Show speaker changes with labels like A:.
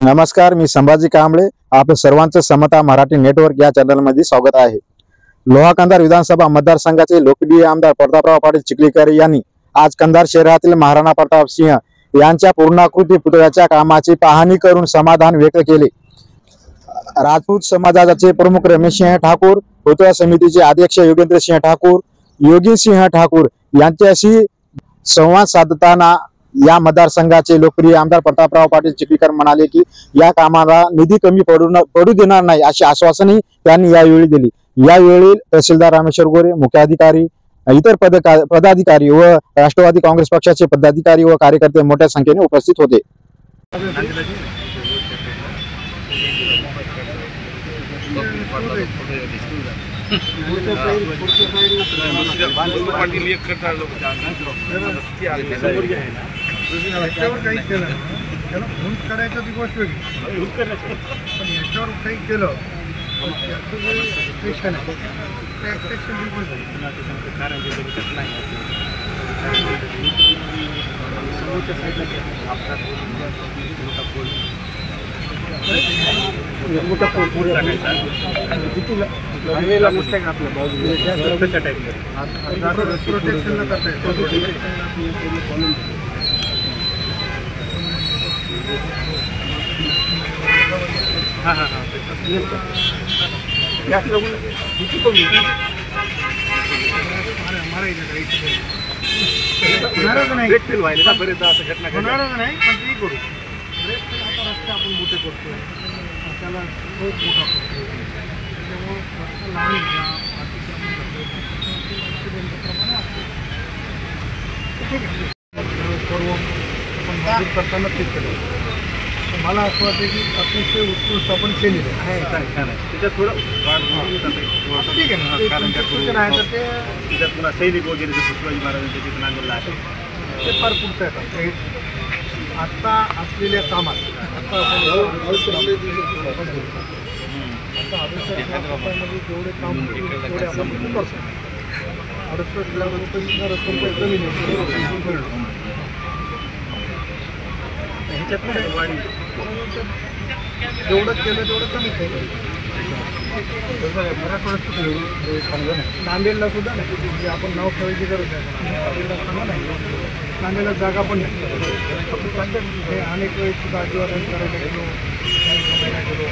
A: नमस्कार, मी संभाजी कांबळे. आपलं सर्वांचं समता मराठी नेटवर्क या चॅनलमध्ये स्वागत आहे. लोहा कंधार विधानसभा मतदारसंघाचे लोकप्रिय आमदार प्रतापराव पाटील चिखलीकर यांनी आज कंधार शहरातील महाराणा प्रताप सिंह यांच्या पूर्णाकृती पुतळ्याच्या कामाची पाहणी करून समाधान व्यक्त केले. राजपूत समाजाचे प्रमुख रमेश सिंह ठाकूर, पुतळा समितीचे अध्यक्ष योगेंद्र सिंह ठाकूर, योगी सिंह ठाकूर यांच्याशी संवाद साधताना या मतदारसंघाचे लोकप्रिय आमदार प्रतापराव पाटील चिखलीकर म्हणाले की या कामाला निधी कमी पडू देणार नाही अशी आश्वासनही त्यांनी यावेळी दिली. यावेळी तहसीलदार रामेश्वर गोरे, मुख्याधिकारी, इतर पदाधिकारी व राष्ट्रवादी काँग्रेस पक्षाचे पदाधिकारी व कार्यकर्ते मोठ्या संख्येने उपस्थित होते.
B: मला असं वाटतं की अतिशय उत्कृष्ट आपण केलेलं आहे. त्याच्यात थोडं ठीक आहे ना, कारण त्याच्यात पुन्हा सैनिक वगैरे जसं शिवाजी महाराजांच्या तिथून आणलेलं आहे ते फार पुढचं आहे. आत्ता असलेल्या कामात आता आपण जेवढे काम तेवढे आपण करतो. 68,00,000 रुपये रक्कम जमीन ह्याच्यात वाढी जेवढं केलं तेवढं कमीच आहे. नांदेडला सुद्धा नाही, म्हणजे आपण नाव ठेवायची गरज नाही. नांदेडला नाही, नांदेडला जागा पण नाही. हे अनेक वेळेस सुद्धा आजीवादन करायला गेलो, गेलो